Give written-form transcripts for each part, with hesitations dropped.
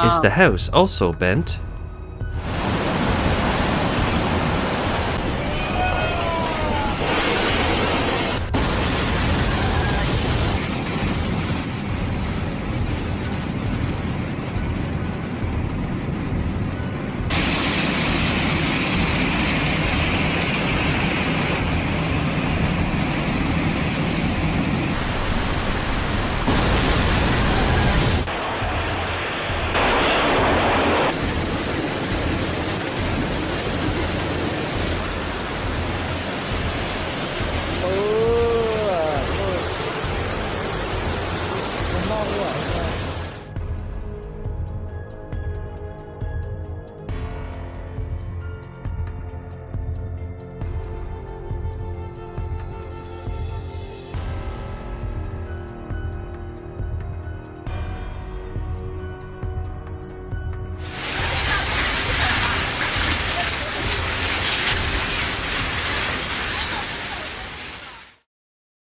Is the house also bent?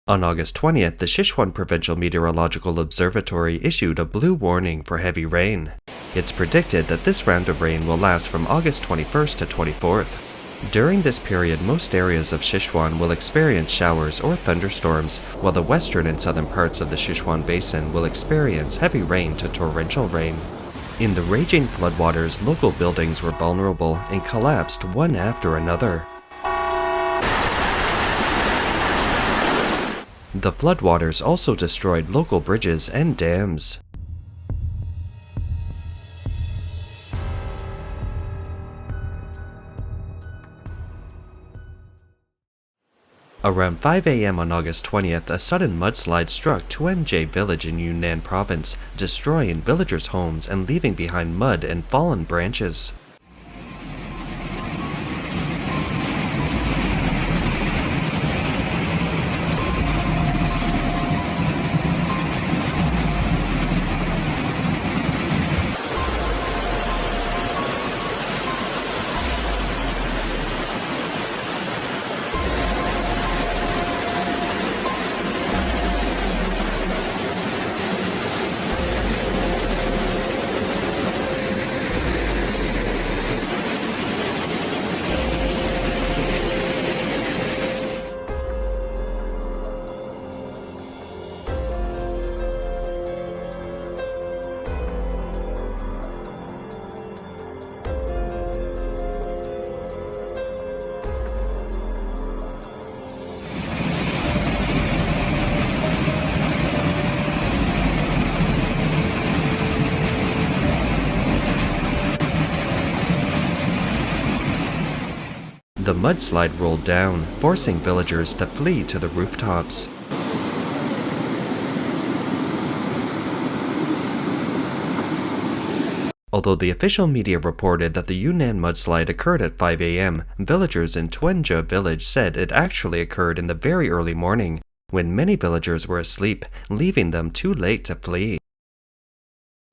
On August 20th, the Sichuan Provincial Meteorological Observatory issued a blue warning for heavy rain. It's predicted that this round of rain will last from August 21st to 24th. During this period, most areas of Sichuan will experience showers or thunderstorms, while the western and southern parts of the Sichuan Basin will experience heavy rain to torrential rain. In the raging floodwaters, local buildings were vulnerable and collapsed one after another. The floodwaters also destroyed local bridges and dams. Around 5 a.m. on August 20th, a sudden mudslide struck Tuanjie village in Yunnan Province, destroying villagers' homes and leaving behind mud and fallen branches. The mudslide rolled down, forcing villagers to flee to the rooftops. Although the official media reported that the Yunnan mudslide occurred at 5 a.m., villagers in Tuanjie village said it actually occurred in the very early morning, when many villagers were asleep, leaving them too late to flee.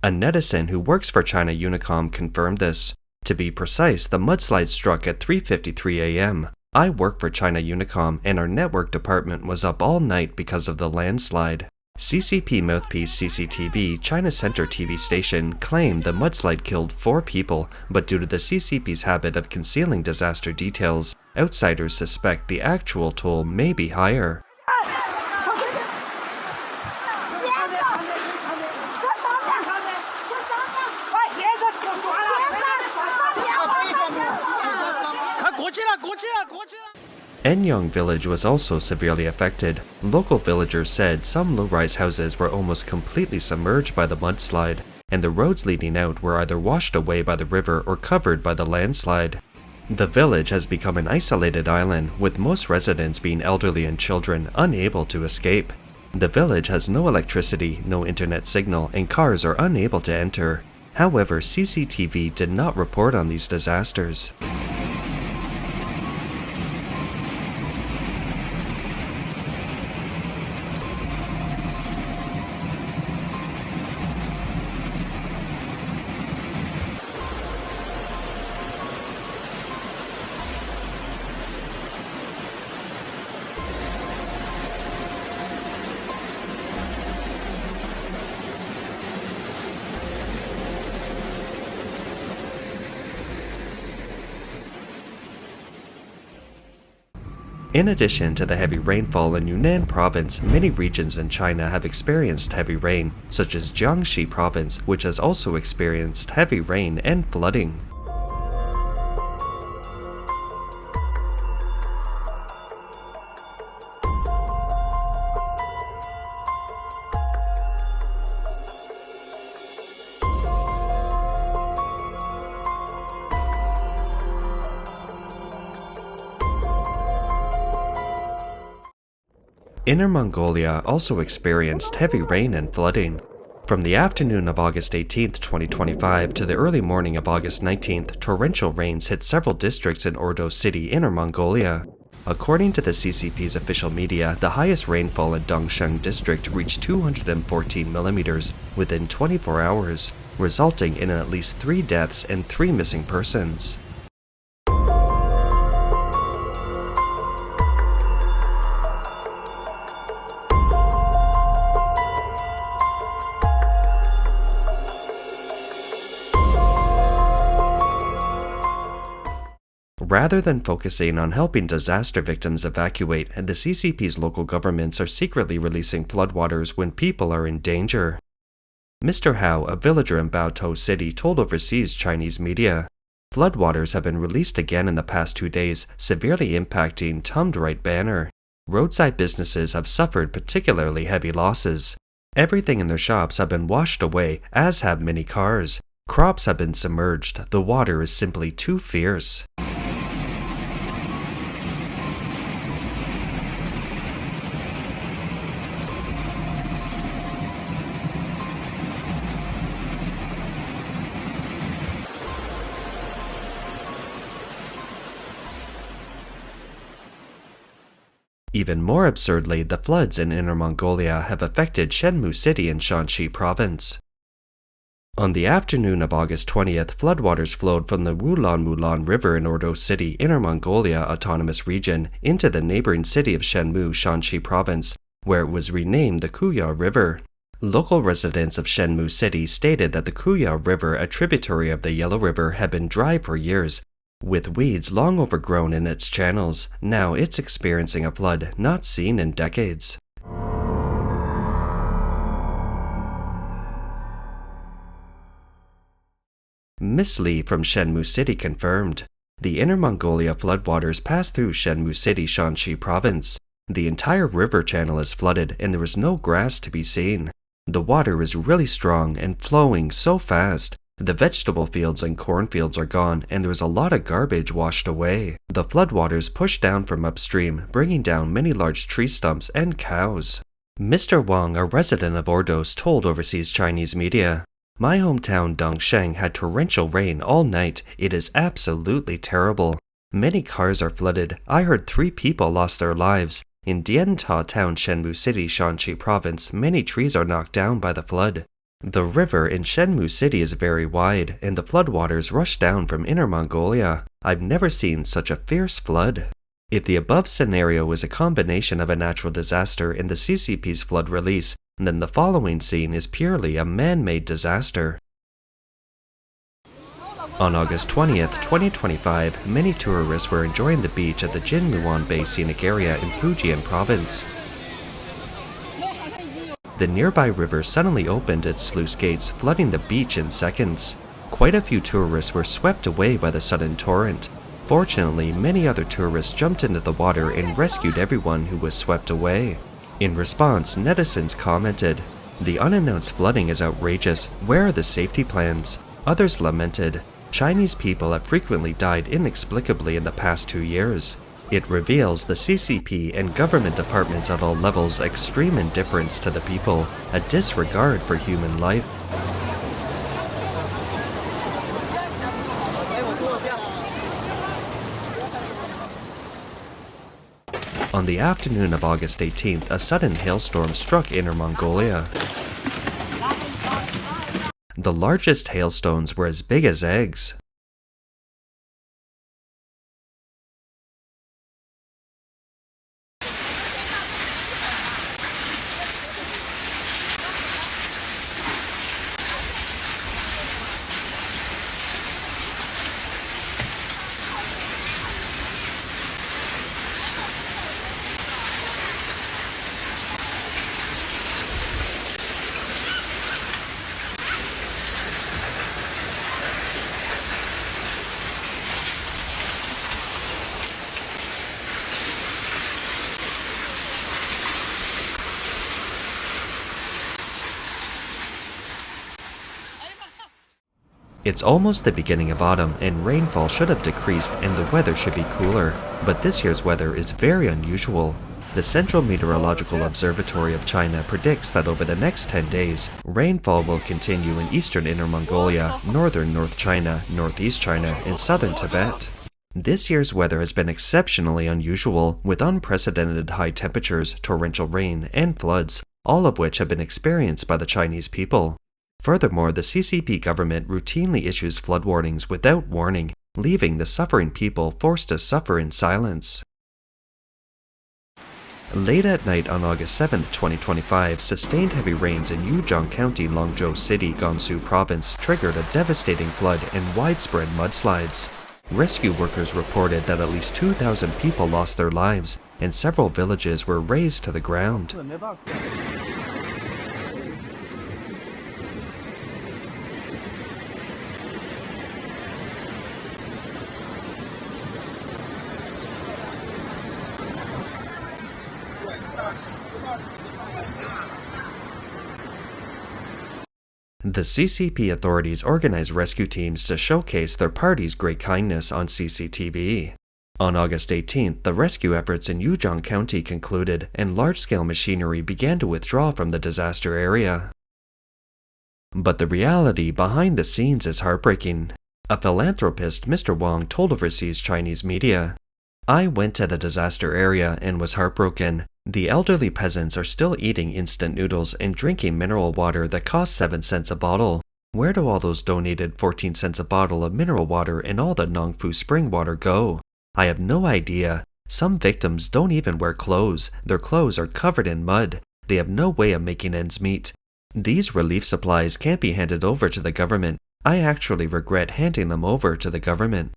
A netizen who works for China Unicom confirmed this. To be precise, the mudslide struck at 3:53 a.m. I work for China Unicom, and our network department was up all night because of the landslide. CCP mouthpiece CCTV, China Center TV station, claimed the mudslide killed 4 people, but due to the CCP's habit of concealing disaster details, outsiders suspect the actual toll may be higher. Enyong village was also severely affected. Local villagers said some low-rise houses were almost completely submerged by the mudslide, and the roads leading out were either washed away by the river or covered by the landslide. The village has become an isolated island, with most residents being elderly and children unable to escape. The village has no electricity, no internet signal, and cars are unable to enter. However, CCTV did not report on these disasters. In addition to the heavy rainfall in Yunnan Province, many regions in China have experienced heavy rain, such as Shaanxi Province, which has also experienced heavy rain and flooding. Inner Mongolia also experienced heavy rain and flooding. From the afternoon of August 18, 2025 to the early morning of August 19, torrential rains hit several districts in Ordos City, Inner Mongolia. According to the CCP's official media, the highest rainfall in Dongsheng district reached 214 millimeters within 24 hours, resulting in at least 3 deaths and 3 missing persons. Rather than focusing on helping disaster victims evacuate, the CCP's local governments are secretly releasing floodwaters when people are in danger. Mr. Hao, a villager in Baotou City, told overseas Chinese media, "Floodwaters have been released again in the past 2 days, severely impacting Tumdright Banner. Roadside businesses have suffered particularly heavy losses. Everything in their shops have been washed away, as have many cars. Crops have been submerged. The water is simply too fierce." Even more absurdly, the floods in Inner Mongolia have affected Shenmu City in Shaanxi Province. On the afternoon of August 20th, floodwaters flowed from the Wulan River in Ordos City, Inner Mongolia Autonomous Region, into the neighboring city of Shenmu, Shaanxi Province, where it was renamed the Kuya River. Local residents of Shenmu City stated that the Kuya River, a tributary of the Yellow River, had been dry for years, with weeds long overgrown in its channels. Now it's experiencing a flood not seen in decades. Miss Lee from Shenmu City confirmed. The Inner Mongolia floodwaters pass through Shenmu City, Shaanxi Province. The entire river channel is flooded and there is no grass to be seen. The water is really strong and flowing so fast. The vegetable fields and cornfields are gone, and there is a lot of garbage washed away. The floodwaters push down from upstream, bringing down many large tree stumps and cows. Mr. Wang, a resident of Ordos, told overseas Chinese media, "My hometown Dongsheng had torrential rain all night. It is absolutely terrible. Many cars are flooded. I heard 3 people lost their lives. In Dianta Town, Shenmu City, Shaanxi Province, many trees are knocked down by the flood. The river in Shenmu City is very wide, and the floodwaters rush down from Inner Mongolia. I've never seen such a fierce flood." If the above scenario is a combination of a natural disaster and the CCP's flood release, then the following scene is purely a man-made disaster. On August 20th, 2025, many tourists were enjoying the beach at the Jinluan Bay Scenic Area in Fujian Province. The nearby river suddenly opened its sluice gates, flooding the beach in seconds. Quite a few tourists were swept away by the sudden torrent. Fortunately, many other tourists jumped into the water and rescued everyone who was swept away. In response, netizens commented, "The unannounced flooding is outrageous. Where are the safety plans?" Others lamented, "Chinese people have frequently died inexplicably in the past 2 years." It reveals the CCP and government departments at all levels' extreme indifference to the people, a disregard for human life. On the afternoon of August 18th, a sudden hailstorm struck Inner Mongolia. The largest hailstones were as big as eggs. It's almost the beginning of autumn and rainfall should have decreased and the weather should be cooler, but this year's weather is very unusual. The Central Meteorological Observatory of China predicts that over the next 10 days, rainfall will continue in eastern Inner Mongolia, northern North China, northeast China, and southern Tibet. This year's weather has been exceptionally unusual, with unprecedented high temperatures, torrential rain, and floods, all of which have been experienced by the Chinese people. Furthermore, the CCP government routinely issues flood warnings without warning, leaving the suffering people forced to suffer in silence. Late at night on August 7, 2025, sustained heavy rains in Yunnan County, Longzhou City, Gansu Province triggered a devastating flood and widespread mudslides. Rescue workers reported that at least 2,000 people lost their lives and several villages were razed to the ground. The CCP authorities organized rescue teams to showcase their party's great kindness on CCTV. On August 18th, the rescue efforts in Yunnan County concluded and large-scale machinery began to withdraw from the disaster area. But the reality behind the scenes is heartbreaking. A philanthropist, Mr. Wang, told overseas Chinese media, "I went to the disaster area and was heartbroken. The elderly peasants are still eating instant noodles and drinking mineral water that costs 7 cents a bottle. Where do all those donated 14 cents a bottle of mineral water and all the Nongfu spring water go? I have no idea. Some victims don't even wear clothes. Their clothes are covered in mud. They have no way of making ends meet. These relief supplies can't be handed over to the government. I actually regret handing them over to the government."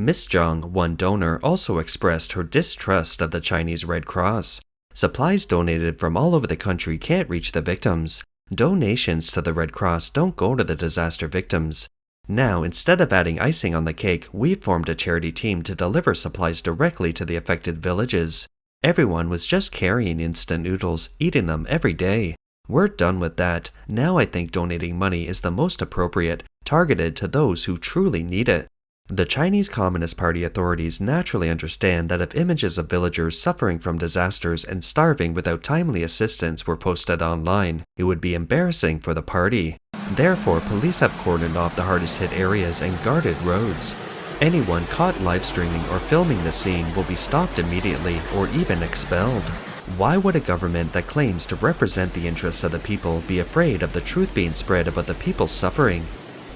Ms. Zhang, one donor, also expressed her distrust of the Chinese Red Cross. Supplies donated from all over the country can't reach the victims. Donations to the Red Cross don't go to the disaster victims. Now, instead of adding icing on the cake, we've formed a charity team to deliver supplies directly to the affected villages. Everyone was just carrying instant noodles, eating them every day. We're done with that. Now I think donating money is the most appropriate, targeted to those who truly need it. The Chinese Communist Party authorities naturally understand that if images of villagers suffering from disasters and starving without timely assistance were posted online, it would be embarrassing for the party. Therefore, police have cordoned off the hardest hit areas and guarded roads. Anyone caught live streaming or filming the scene will be stopped immediately or even expelled. Why would a government that claims to represent the interests of the people be afraid of the truth being spread about the people's suffering?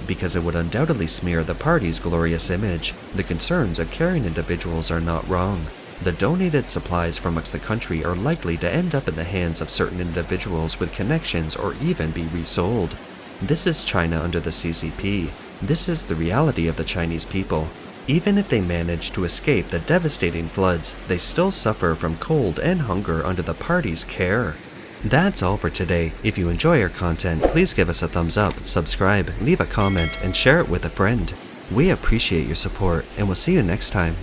Because it would undoubtedly smear the party's glorious image. The concerns of caring individuals are not wrong. The donated supplies from amongst the country are likely to end up in the hands of certain individuals with connections or even be resold. This is China under the CCP. This is the reality of the Chinese people. Even if they manage to escape the devastating floods, they still suffer from cold and hunger under the party's care. That's all for today. If you enjoy our content, please give us a thumbs up, subscribe, leave a comment, and share it with a friend. We appreciate your support, and we'll see you next time.